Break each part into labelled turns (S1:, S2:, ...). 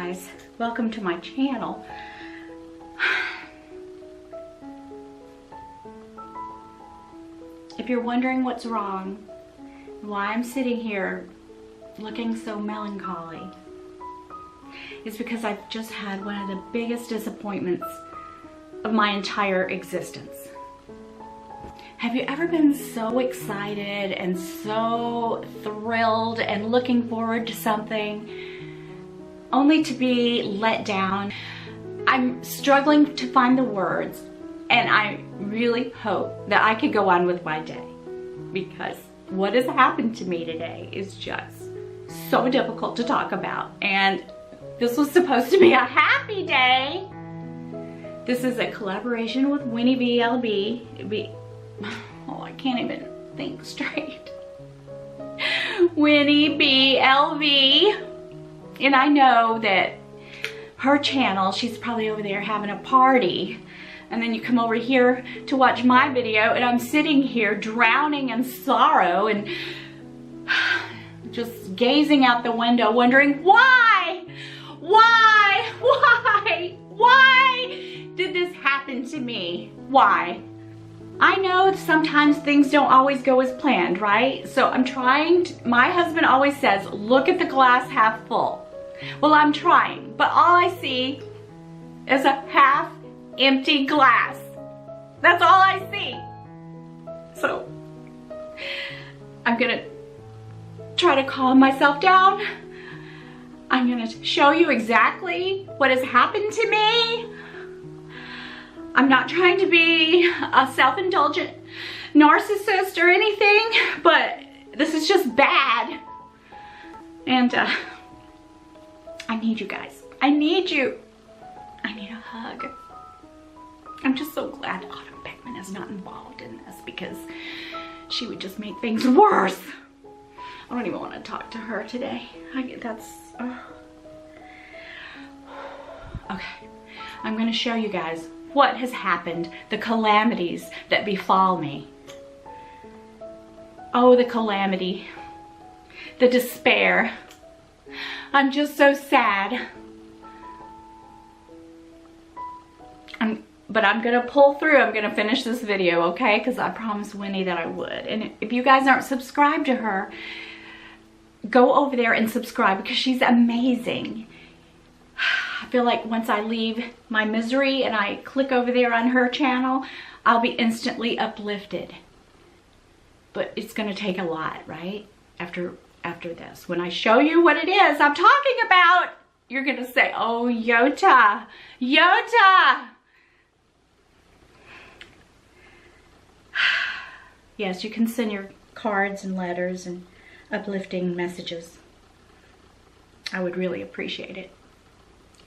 S1: guys, welcome to my channel. If you're wondering what's wrong, why I'm sitting here looking so melancholy, it's because I've just had one of the biggest disappointments of my entire existence. Have you ever been so excited and so thrilled and looking forward to something only to be let down? I'm struggling to find the words, and I really hope that I could go on with my day, because what has happened to me today is just so difficult to talk about. And this was supposed to be a happy day. This is a collaboration with Winnie Bee LV. Oh, I can't even think straight. Winnie Bee LV. And I know that her channel, she's probably over there having a party. And then you come over here to watch my video, and I'm sitting here drowning in sorrow and just gazing out the window wondering why did this happen to me? Why? I know sometimes things don't always go as planned, right? So I'm trying to, my husband always says, look at the glass half full. Well, I'm trying, but all I see is a half empty glass. That's all I see. So I'm gonna try to calm myself down. I'm gonna show you exactly what has happened to me. I'm not trying to be a self-indulgent narcissist or anything, but this is just bad. And I need you guys. I need you. I need a hug. I'm just so glad Autumn Beckman is not involved in this, because she would just make things worse. I don't even want to talk to her today. Okay, I'm going to show you guys what has happened, the calamities that befall me. Oh, the calamity, the despair. I'm just so sad. But I'm gonna pull through. I'm gonna finish this video, okay? Because I promised Winnie that I would. And if you guys aren't subscribed to her, go over there and subscribe, because she's amazing. I feel like once I leave my misery and I click over there on her channel, I'll be instantly uplifted. But it's gonna take a lot, right? After this, when I show you what it is I'm talking about, you're gonna say, oh, Yota. Yes, you can send your cards and letters and uplifting messages. I would really appreciate it.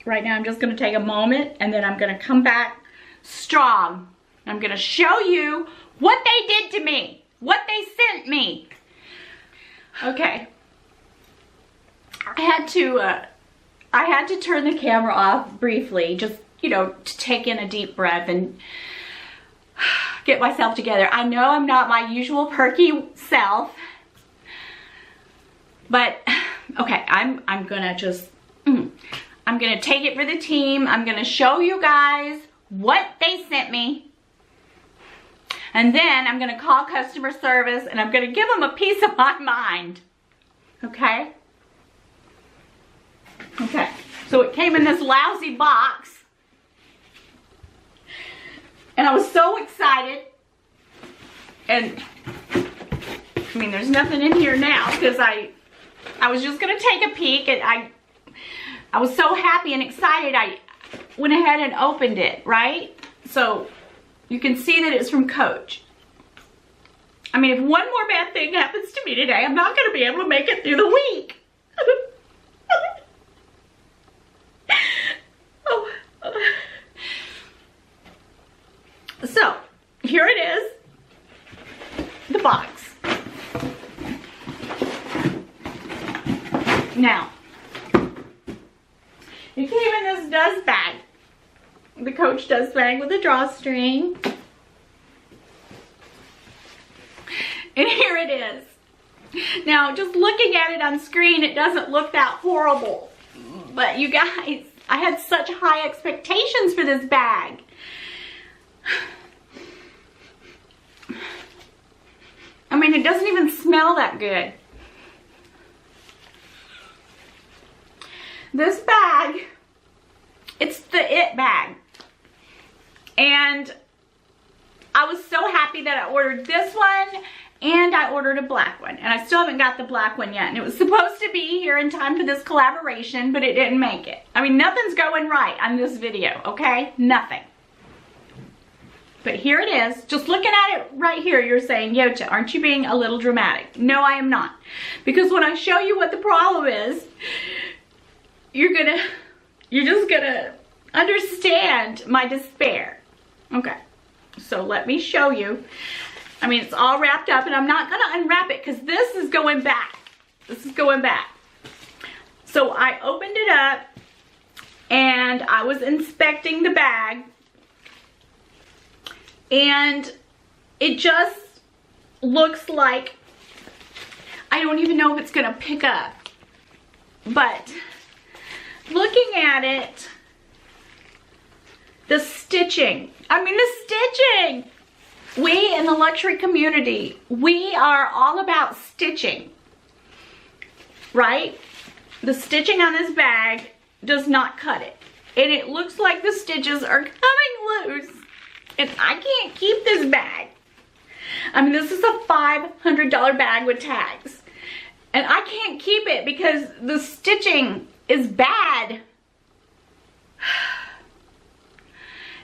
S1: Right now, I'm just going to take a moment, and then I'm going to come back strong. I'm going to show you what they did to me, what they sent me. Okay. I had to turn the camera off briefly, just, you know, to take in a deep breath and get myself together. I know I'm not my usual perky self, but okay, I'm gonna just, I'm gonna take it for the team. I'm gonna show you guys what they sent me, and then I'm gonna call customer service and I'm gonna give them a piece of my mind. Okay? Okay, so it came in this lousy box. And I was so excited, and I mean, there's nothing in here now, because I was just gonna take a peek, and I was so happy and excited, I went ahead and opened it, right? So you can see that it's from Coach. I mean, if one more bad thing happens to me today, I'm not gonna be able to make it through the week. So, here it is, the box. Now, it came in this dust bag, the Coach dust bag with a drawstring. And here it is. Now, just looking at it on screen, it doesn't look that horrible. But you guys, I had such high expectations for this bag. I mean, it doesn't even smell that good. This bag, it's the it bag. And I was so happy that I ordered this one and I ordered a black one. And I still haven't got the black one yet. And it was supposed to be here in time for this collaboration, but it didn't make it. I mean, nothing's going right on this video, okay? Nothing. But here it is. Just looking at it right here, you're saying, Yota, aren't you being a little dramatic? No, I am not. Because when I show you what the problem is, you're just gonna understand my despair. Okay, so let me show you. I mean, it's all wrapped up, and I'm not gonna unwrap it because this is going back. This is going back. So I opened it up, and I was inspecting the bag, and it just looks like, I don't even know if it's gonna pick up, but looking at it, the stitching, we in the luxury community, we are all about stitching, right? The stitching on this bag does not cut it. And it looks like the stitches are coming loose. And I can't keep this bag. I mean, this is a $500 bag with tags. And I can't keep it because the stitching is bad.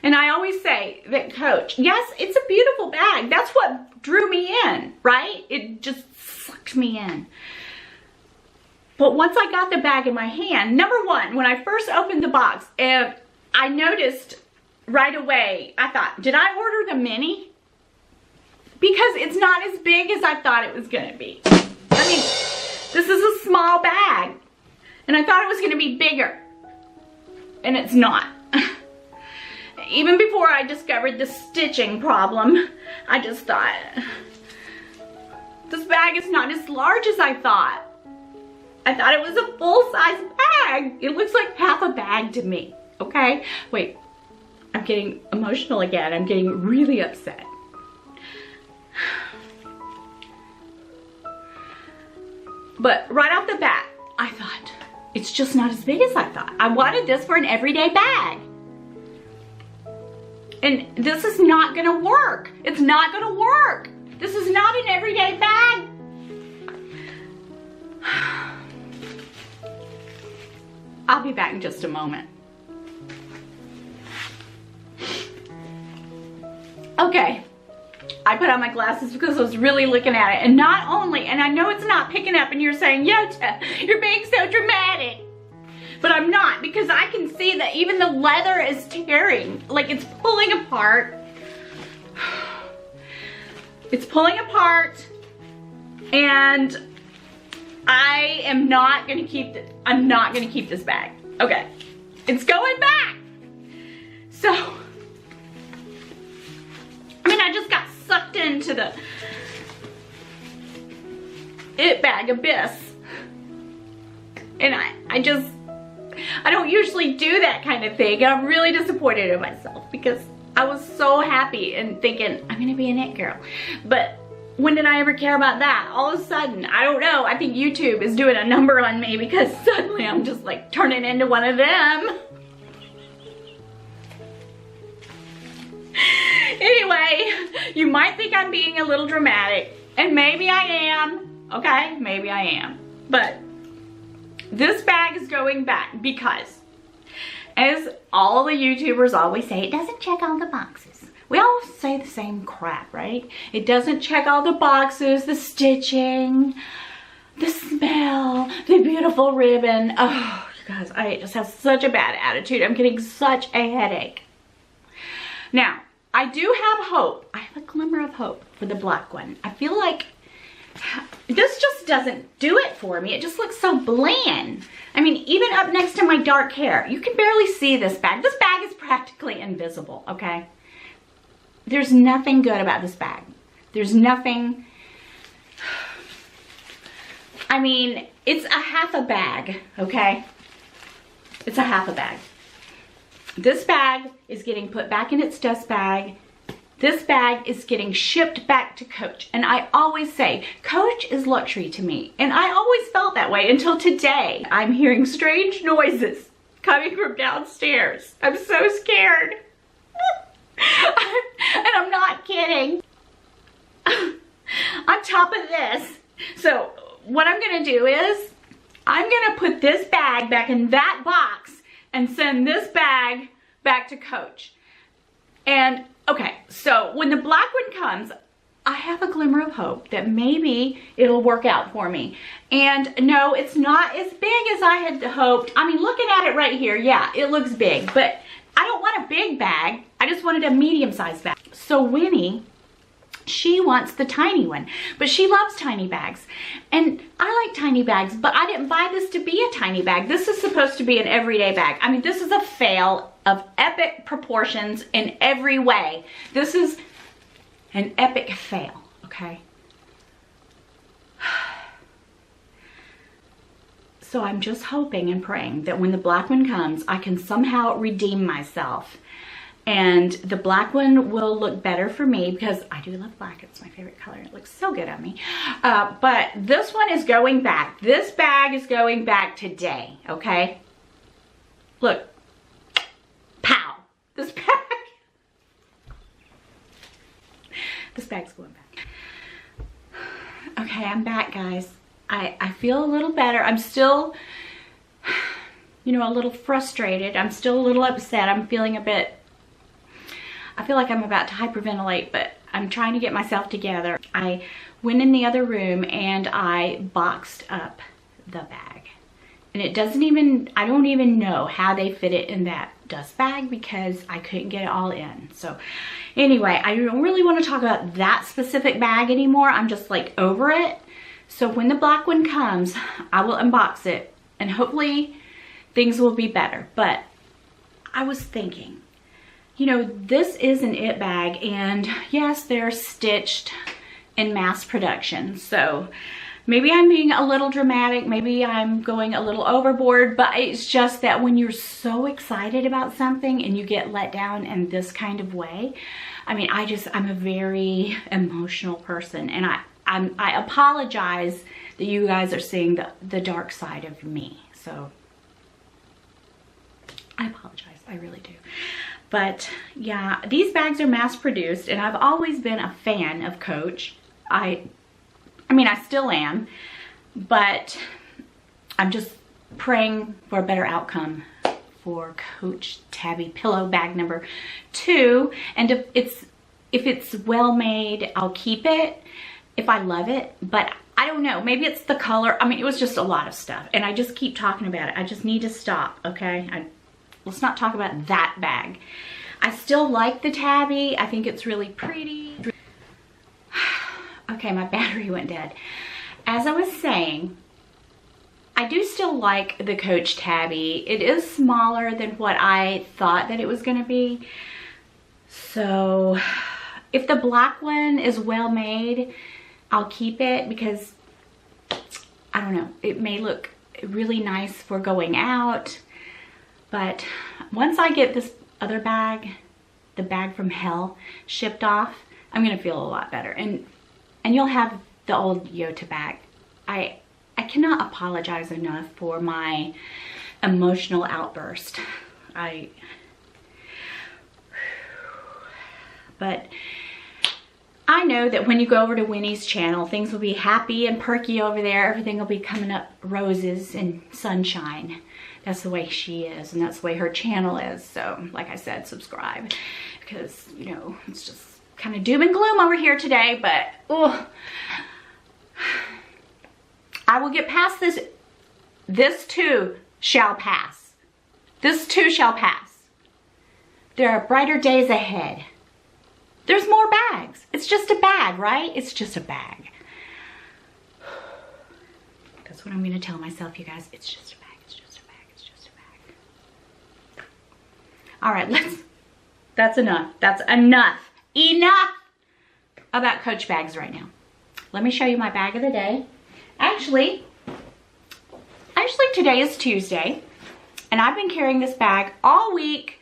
S1: And I always say that, Coach, yes, it's a beautiful bag. That's what drew me in, right? It just sucked me in. But once I got the bag in my hand, number one, when I first opened the box, and I noticed right away, I thought, did I order the mini? Because it's not as big as I thought it was going to be. I mean, this is a small bag. And I thought it was going to be bigger. And it's not. Even before I discovered the stitching problem, I just thought, this bag is not as large as I thought. I thought it was a full-size bag. It looks like half a bag to me, okay? Wait, I'm getting emotional again. I'm getting really upset. But right off the bat, I thought, it's just not as big as I thought. I wanted this for an everyday bag. And this is not gonna work. It's not gonna work. This is not an everyday bag. I'll be back in just a moment. Okay, I put on my glasses because I was really looking at it. And not only, and I know it's not picking up and you're saying, Yota, you're being so dramatic. But I'm not, because I can see that even the leather is tearing. Like, it's pulling apart. It's pulling apart. And I am not gonna keep this. I'm not gonna keep this bag. Okay, it's going back. So, I mean, I just got sucked into the it bag abyss. And I don't usually do that kind of thing. And I'm really disappointed in myself because I was so happy and thinking, I'm gonna be an it girl. But when did I ever care about that? All of a sudden, I don't know, I think YouTube is doing a number on me because suddenly I'm just like turning into one of them. Anyway, you might think I'm being a little dramatic, and maybe I am, okay? Maybe I am. But this bag is going back because, as all the YouTubers always say, it doesn't check all the boxes. We all say the same crap, right? It doesn't check all the boxes, the stitching, the smell, the beautiful ribbon. Oh, you guys, I just have such a bad attitude. I'm getting such a headache. Now, I do have hope. I have a glimmer of hope for the black one. I feel like this just doesn't do it for me. It just looks so bland. I mean, even up next to my dark hair, you can barely see this bag. This bag is practically invisible, okay? There's nothing good about this bag. There's nothing. I mean, it's a half a bag, okay? It's a half a bag. This bag is getting put back in its dust bag. This bag is getting shipped back to Coach. And I always say, Coach is luxury to me. And I always felt that way until today. I'm hearing strange noises coming from downstairs. I'm so scared. And I'm not kidding. On top of this, so what I'm gonna do is, I'm gonna put this bag back in that box and send this bag back to Coach. And okay, so when the black one comes, I have a glimmer of hope that maybe it'll work out for me. And no, it's not as big as I had hoped. I mean, looking at it right here, yeah, it looks big, but I don't want a big bag. I just wanted a medium-sized bag. So Winnie, she wants the tiny one, but she loves tiny bags. And I like tiny bags, but I didn't buy this to be a tiny bag. This is supposed to be an everyday bag. I mean, this is a fail of epic proportions in every way. This is an epic fail, okay? So I'm just hoping and praying that when the black one comes, I can somehow redeem myself. And the black one will look better for me because I do love black. It's my favorite color. It looks so good on me. But this one is going back. This bag is going back today, okay? Look. Pow. This bag's going back. Okay, I'm back, guys. I feel a little better. I'm still, you know, a little frustrated. I'm still a little upset. I'm feeling a bit, I feel like I'm about to hyperventilate, but I'm trying to get myself together. I went in the other room and I boxed up the bag. And it doesn't even, I don't even know how they fit it in that dust bag because I couldn't get it all in. So anyway, I don't really want to talk about that specific bag anymore. I'm just like over it. So when the black one comes, I will unbox it and hopefully things will be better. But I was thinking, you know, this is an it bag and yes, they're stitched in mass production. So maybe I'm being a little dramatic, maybe I'm going a little overboard, but it's just that when you're so excited about something and you get let down in this kind of way, I mean, I'm a very emotional person, and I apologize that you guys are seeing the dark side of me. So I apologize, I really do. But yeah, these bags are mass produced and I've always been a fan of Coach. I mean, I still am, but I'm just praying for a better outcome for Coach Tabby Pillow bag number 2. And if it's well made, I'll keep it if I love it, but I don't know, maybe it's the color. I mean, it was just a lot of stuff and I just keep talking about it. I just need to stop, okay? Let's not talk about that bag. I still like the Tabby. I think it's really pretty. Okay, my battery went dead. As I was saying, I do still like the Coach Tabby. It is smaller than what I thought that it was gonna be. So if the black one is well made, I'll keep it because, I don't know, it may look really nice for going out. But once I get this other bag, the bag from hell, shipped off, I'm gonna feel a lot better. And you'll have the old Yota bag. I cannot apologize enough for my emotional outburst. But I know that when you go over to Winnie's channel, things will be happy and perky over there. Everything will be coming up roses and sunshine. That's the way she is, and that's the way her channel is. So, like I said, subscribe, because, you know, it's just kind of doom and gloom over here today, but I will get past this. This too shall pass. This too shall pass. There are brighter days ahead. There's more bags. It's just a bag, right? It's just a bag. That's what I'm gonna tell myself, you guys. It's just a bag. It's just a bag. It's just a bag. All right, that's enough. That's enough. Enough about Coach bags right now. Let me show you my bag of the day. Actually today is Tuesday, And I've been carrying this bag all week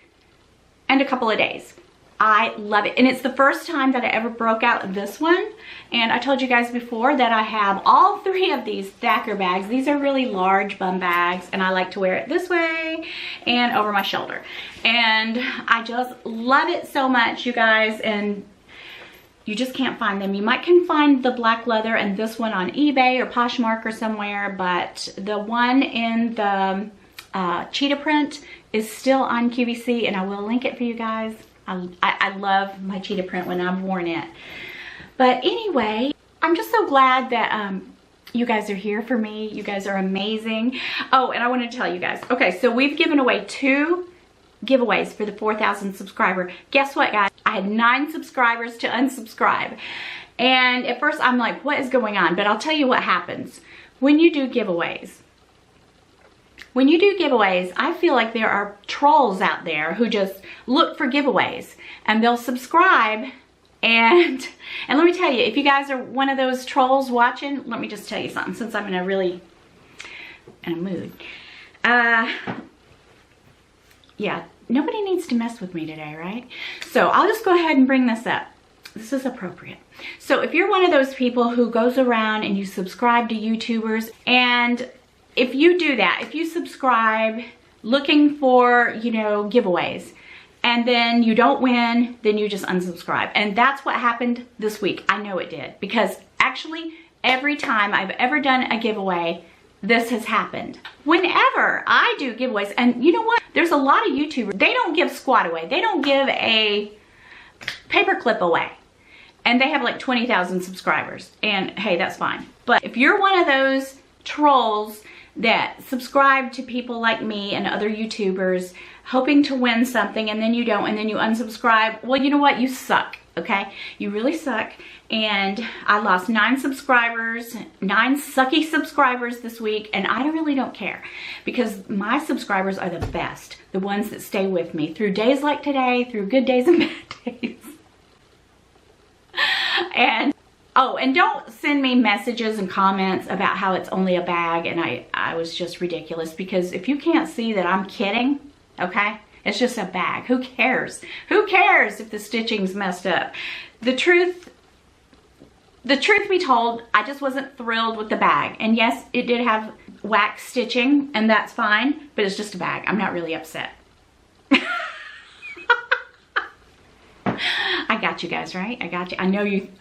S1: and a couple of days. I love it. And it's the first time that I ever broke out this one. And I told you guys before that I have all 3 of these Thacker bags. These are really large bum bags, and I like to wear it this way and over my shoulder. And I just love it so much, you guys. And you just can't find them. You can find the black leather and this one on eBay or Poshmark or somewhere, but the one in the cheetah print is still on QVC, and I will link it for you guys. I love my cheetah print when I've worn it. But anyway, I'm just so glad that you guys are here for me. You guys are amazing. Oh, and I want to tell you guys. Okay, so we've given away 2 giveaways for the 4,000 subscriber. Guess what, guys? I had 9 subscribers to unsubscribe. And at first I'm like, what is going on? But I'll tell you what happens when you do giveaways. When you do giveaways, I feel like there are trolls out there who just look for giveaways, and they'll subscribe. And let me tell you, if you guys are one of those trolls watching, let me just tell you something, since I'm in a mood. Yeah, nobody needs to mess with me today, right? So I'll just go ahead and bring this up. This is appropriate. So if you're one of those people who goes around and you subscribe to YouTubers, and if you do that, if you subscribe looking for, you know, giveaways, and then you don't win, then you just unsubscribe. And that's what happened this week. I know it did, because actually every time I've ever done a giveaway, this has happened. Whenever I do giveaways, and you know what? There's a lot of YouTubers, they don't give squat away. They don't give a paperclip away. And they have like 20,000 subscribers. And hey, that's fine. But if you're one of those trolls that subscribe to people like me and other YouTubers hoping to win something, and then you don't, and then you unsubscribe, well, you know what? You suck, okay? You really suck. And I lost 9 subscribers, 9 sucky subscribers this week, and I really don't care, because my subscribers are the best, the ones that stay with me through days like today, through good days and bad days. And oh, and don't send me messages and comments about how it's only a bag and I was just ridiculous, because if you can't see that I'm kidding, okay? It's just a bag. Who cares? Who cares if the stitching's messed up? The truth be told, I just wasn't thrilled with the bag. And yes, it did have wax stitching, and that's fine, but it's just a bag. I'm not really upset. I got you guys, right? I got you. I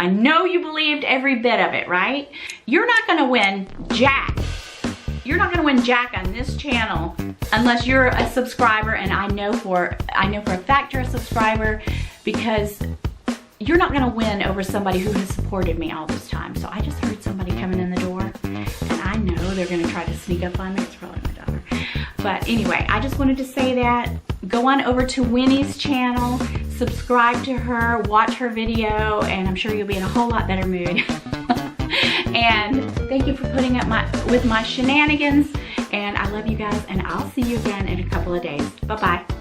S1: know you believed every bit of it, right? You're not gonna win jack. You're not gonna win jack on this channel unless you're a subscriber, and I know for a fact you're a subscriber, because you're not gonna win over somebody who has supported me all this time. So I just heard somebody coming in the door, and I know they're gonna try to sneak up on me. It's probably my daughter. But anyway, I just wanted to say that. Go on over to Winnie's channel, subscribe to her, watch her video, and I'm sure you'll be in a whole lot better mood. And thank you for putting up with my shenanigans, and I love you guys, and I'll see you again in a couple of days. Bye-bye.